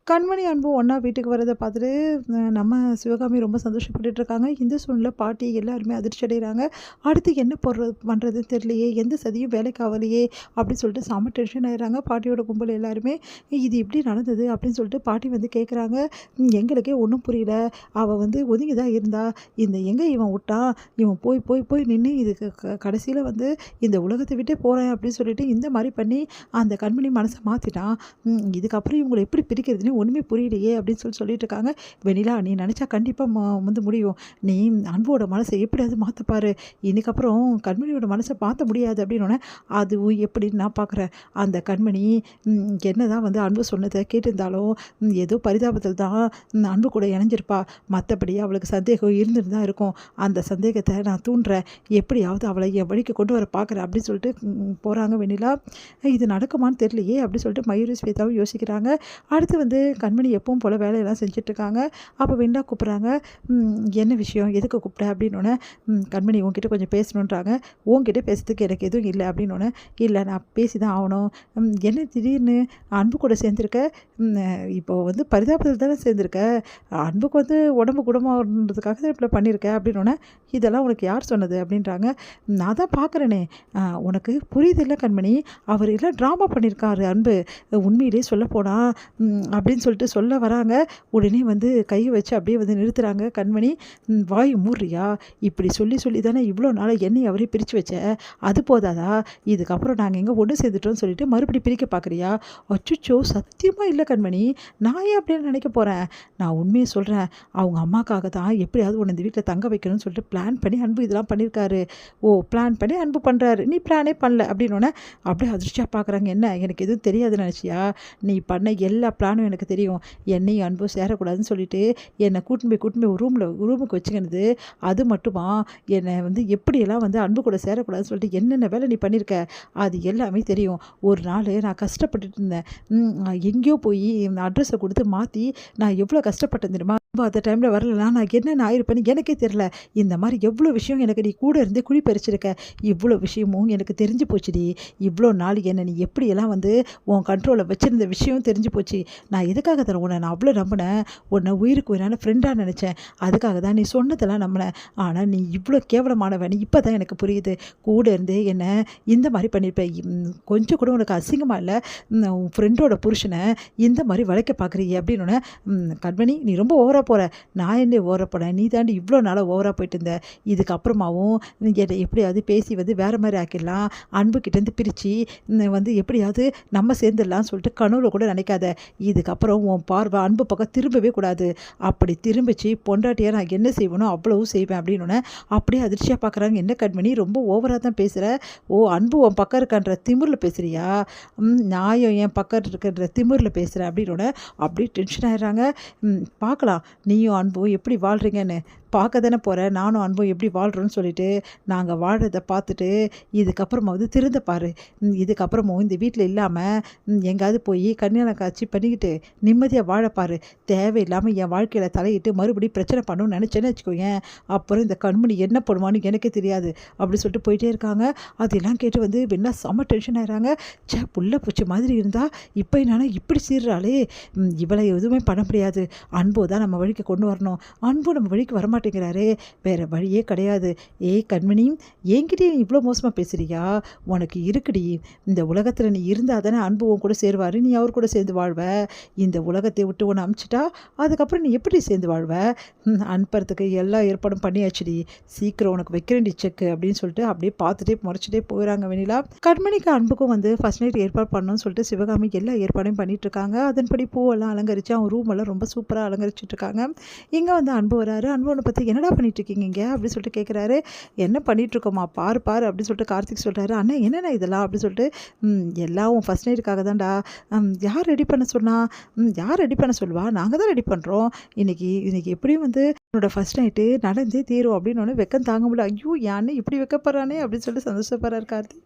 கண்மணி, அன்பு ஒண்ணா வீட்டுக்கு வரத பார்த்துட்டு நம்ம சிவகாமி ரொம்ப சந்தோஷப்பட்டுட்டு இருக்காங்க. இந்த சூழ்நிலை பாட்டி எல்லாருமே அதிர்ச்சி அடைகிறாங்க. அடுத்து என்ன பண்ணுறதுன்னு தெரியலையே, எந்த சதியும் வேலைக்கு ஆகலையே அப்படின்னு சொல்லிட்டு செம்ம டென்ஷன் ஆயிடுறாங்க. பாட்டியோட கும்பல் எல்லாருமே இது இப்படி நடந்தது அப்படின்னு சொல்லிட்டு பாட்டி வந்து கேட்குறாங்க. எங்களுக்கே ஒன்றும் புரியல. அவள் வந்து ஒதுங்கி தான் இருந்தா. எங்கே இவன் விட்டான், இவன் போய் போய் போய் நின்று இதுக்கு கடைசியில் வந்து இந்த உலகத்தை விட்டே போகிறேன் அப்படின்னு சொல்லிட்டு இந்த மாதிரி பண்ணி அந்த கண்மணி மனசை மாற்றிட்டான். இதுக்கப்புறம் இவங்களை எப்படி பிரிக்கிறதுன்னு ஒன்றுமே புரியலையே அப்படின்னு சொல்லிட்டு இருக்காங்க. வெண்ணிலா, நீ நினச்சா கண்டிப்பாக வந்து முடியும். நீ அன்போட மனசை எப்படியாவது மாற்றப்பாரு. இதுக்கப்புறம் கண்மணியோட மனசை மாற்ற முடியாது அப்படின்னோடனே அது எப்படின்னு நான் பார்க்குறேன். அந்த கண்மணி என்ன தான் வந்து அன்பு சொன்னதை கேட்டிருந்தாலும் ஏதோ பரிதாபத்தில் தான் அன்பு கூட இணைஞ்சிருப்பா. மற்றபடி அவளுக்கு சந்தேகம் இருந்துட்டு தான் இருக்கும். அந்த சந்தேகத்தை நான் தூண்டுறேன். எப்படியாவது அவளை என் வழிக்கு கொண்டு வர பார்க்குறேன் அப்படின்னு சொல்லிட்டு போகிறாங்க வெண்ணிலா. இது நடக்குமான்னு தெரியலையே அப்படின்னு சொல்லிட்டு மயூரி ஸ்வேதாவும் யோசிக்கிறாங்க. அடுத்து வந்து கண்மணி எப்பவும் போல் வேலையெல்லாம் செஞ்சிட்ருக்காங்க. அப்போ வெண்ணிலா கூப்பிட்றாங்க. என்ன விஷயம், எதுக்கு கூப்பிட்ட அப்படின்னோடனே கண்மணி உங்ககிட்ட கொஞ்சம் பேசணுன்றாங்க. உங்ககிட்ட பேசுறதுக்கு எனக்கு எதுவும் இல்லை அப்படின்னோடனே இல்லை நான் பேசி தான் ஆகணும். என்ன திடீர்னு அன்பு கூட சேர்ந்துருக்க, இப்போது வந்து பரிதாபத்தில் தானே சேர்ந்துருக்க, அன்புக்கு வந்து உடம்பு குணமாகன்றதுக்காக தான் இப்படி பண்ணியிருக்கேன் அப்படின்னோடனே இதெல்லாம் உனக்கு யார் சொன்னது அப்படின்றாங்க. நான் தான் பார்க்குறேனே, உனக்கு புரியுதில்லை கண்மணி, அவர் எல்லாம் ட்ராமா பண்ணியிருக்காரு அன்பு. உண்மையிலே சொல்லப்போனால் அப்படின்னு சொல்லிட்டு சொல்ல வராங்க. உடனே வந்து கையை வச்சு அப்படியே வந்து நிறுத்துகிறாங்க கண்மணி. வாய் மூடுறியா, இப்படி சொல்லி சொல்லி தானே இவ்வளோ நாள் என்னையும் அவரே பிரித்து வச்ச, அது போதாதா, இதுக்கப்புறம் நாங்கள் எங்கே ஒன்று சேர்ந்துட்டோம்னு சொல்லிட்டு மறுபடி பிரிக்க பார்க்குறியா? அச்சுச்சோ, சத்தியமாக இல்லை கண்மணி, நான் ஏன் அப்படின்னு நினைக்க போகிறேன். நான் உண்மையை சொல்கிறேன். அவங்க அம்மாக்காக தான் எப்படியாவது உன்னை இந்த வீட்டில் தங்க வைக்கணும்னு சொல்லிட்டு பிளான் பண்ணி அன்பு இதெல்லாம் பண்ணியிருக்காரு. ஓ, பிளான் பண்ணி அன்பு பண்ணுறாரு, நீ பிளானே பண்ணல அப்படின்னோடனே அப்படியே அதிர்ச்சியாக பார்க்குறாங்க. என்ன, எனக்கு எதுவும் தெரியாதுன்னு நினச்சியா? நீ பண்ண எல்லா பிளானும் எனக்கு தெரியும். என்னையும் அன்பும் சேரக்கூடாதுன்னு சொல்லிட்டு என்னை கூட்டின்னு போய் ரூமுக்கு வச்சுக்கினது அது மட்டுமா, என்னை வந்து எப்படியெல்லாம் வந்து அன்பு கூட சேரக்கூடாதுன்னு சொல்லிட்டு என்னென்ன வேலை நீ பண்ணியிருக்க அது எல்லாமே தெரியும். ஒரு நாள் நான் கஷ்டப்பட்டுட்டு இருந்தேன். எங்கேயோ போய் அட்ரஸை கொடுத்து மாற்றி நான் எவ்வளோ கஷ்டப்பட்டேன் தெரியுமா? அந்த டைமில் வரலனா நான் என்னென்ன ஆயிருப்பேன்னு எனக்கே தெரில. இந்த மாதிரி எவ்வளோ விஷயம் எனக்கு நீ கூட இருந்து குழி பறிச்சிருக்க. இவ்வளோ விஷயமும் எனக்கு தெரிஞ்சு போச்சுடி. இவ்வளோ நாள் என்னை நீ எப்படியெல்லாம் வந்து உன் கண்ட்ரோலில் வச்சுருந்த விஷயம் தெரிஞ்சு போச்சு. நான் எதுக்காக தரேன் உன்னை நான் அவ்வளோ நம்பினேன். உன்னை உயிருக்கு உயிரான ஃப்ரெண்டாக நினச்சேன். அதுக்காக தான் நீ சொன்னதெல்லாம் நம்பினேன். ஆனால் நீ இவ்வளோ கேவலமானவன் இப்போ தான் எனக்கு புரியுது. கூட இருந்து என்னை இந்த மாதிரி பண்ணியிருப்பேன். கொஞ்சம் கூட உனக்கு அசிங்கமாக இல்லை, உன் ஃப்ரெண்டோட புருஷனை இந்த மாதிரி வளைக்க பார்க்குறீங்க அப்படின்னோடனே கண்மணி, நீ ரொம்ப ஓவராக போகிற. நான் என்ன ஓவராக போனேன், நீ தாண்டி இவ்வளோ நாளாக ஓவராக போயிட்டு இருந்த. இதுக்கப்புறமாவும் என்னை எப்படியாவது பேசி வந்து வேறு மாதிரி ஆக்கிடலாம், அன்புக்கிட்டேருந்து பிரித்து வந்து எப்படியாவது நம்ம சேர்ந்துடலாம்னு சொல்லிட்டு கனவுல கூட நினைக்காத. இதுக்கப்புறம் உன் பார்வை அன்பு பக்கம் திரும்பவே கூடாது. அப்படி திரும்பிச்சு பொண்டாட்டியாக நான் என்ன செய்வேனோ அவ்வளவும் செய்வேன் அப்படின்னோடனே அப்படியே அதிர்ச்சியாக பார்க்குறாங்க. என்ன கண்மணி, ரொம்ப ஓவராக தான் பேசுகிற. ஓ, அன்பு உன் பக்கம் இருக்கான்ற திமிரில் பேசுகிறியா? நாயும் என் பக்கம் இருக்கின்ற திமிரில் பேசுகிறேன் அப்படின்னோட அப்படியே டென்ஷன் ஆகிடுறாங்க. பார்க்கலாம் நீயும் அன்பும் எப்படி வாழ்கிறீங்கன்னு, பார்க்க தானே போகிறேன். நானும் அன்பும் எப்படி வாழ்கிறோன்னு சொல்லிட்டு நாங்கள் வாழ்கிறத பார்த்துட்டு இதுக்கப்புறமாவது திருந்த பாரு. இதுக்கப்புறமும் இந்த வீட்டில் இல்லாமல் எங்கேயாவது போய் கல்யாணம் காட்சி பண்ணிக்கிட்டு நிம்மதியாக வாழப்பாரு. தேவையில்லாமல் என் வாழ்க்கையில் தலையிட்டு மறுபடியும் பிரச்சனை பண்ணணும்னு நினச்சேன்னு வச்சுக்கோயேன், அப்புறம் இந்த கண்மணி என்ன பண்ணுவான்னு எனக்கே தெரியாது அப்படி சொல்லிட்டு போயிட்டே இருக்காங்க. அதெல்லாம் கேட்டு வந்து வெண்ணா செம்ம டென்ஷன் ஆகிறாங்க. புள்ள பூச்சி மாதிரி இருந்தால் இப்போ என்னன்னா இப்படி சீர்றாளே, இவளை எதுவுமே பண்ண முடியாது. அன்பு தான் நம்ம வழிக்கு கொண்டு வரணும். அன்பு நம்ம வழிக்கு வரமாட்டேங்கிறாரே, வேறு வழியே கிடையாது. ஏய் கண்மணி, என்கிட்டயே நீ இவ்வளோ மோசமாக பேசுறியா? உனக்கு இருக்குடி. இந்த உலகத்தில் நீ இருந்தால் தானே அன்பு உன் கூட சேருவார், நீ அவர் கூட சேர்ந்து வாழ்வ. இந்த உலகத்தை விட்டு உன்னை அமுச்சிட்டா அதுக்கப்புறம் நீ எப்படி சேர்ந்து வாழ்வ? அனுப்புறதுக்கு எல்லா ஏற்பாடும் பண்ணியாச்சுடி. சீக்கிரம் உனக்கு வைக்கிறேன்டி செக்கு அப்படின்னு சொல்லிட்டு அப்படியே பார்த்துட்டே முறைச்சிட்டே போயிடறாங்க வெண்ணிலா. கண்மணிக்கு அன்புக்கும் வந்து ஃபர்ஸ்ட் நைட் ஏற்பாடு பண்ணணும்னு சொல்லிட்டு சிவகாமி எல்லா ஏற்பாடையும் பண்ணிட்டு இருக்காங்க. அதன்படி பூவெல்லாம் அலங்கரித்து அவன் ரூம் எல்லாம் ரொம்ப சூப்பராக அலங்கரிச்சிட்டு இருக்காங்க. இங்கே வந்து அன்பு வராரு. அன்பு பற்றி என்னடா பண்ணிட்டு இருக்கீங்க இங்கே அப்படின்னு சொல்லிட்டு கேட்குறாரு. என்ன பண்ணிட்டு இருக்கோமா, பாரு பாரு அப்படின்னு சொல்லிட்டு கார்த்திக் சொல்கிறாரு. அண்ணா என்னென்ன இதெல்லாம் அப்படின்னு சொல்லிட்டு எல்லாம் ஃபஸ்ட் நைட்டுக்காக தான்டா. யார் ரெடி பண்ண சொன்னா? யார் ரெடி பண்ண சொல்லுவா? நாங்கள் தான் ரெடி பண்ணுறோம். இன்னைக்கு எப்படியும் வந்து என்னோட ஃபஸ்ட் நைட்டு நடந்தே தீரும் அப்படின்னு வெக்கம் தாங்க முடியல. ஐயோ, யானே இப்படி வைக்கப்படுறானே அப்படின்னு சொல்லிட்டு சந்தோஷப்படுறாரு கார்த்திக்.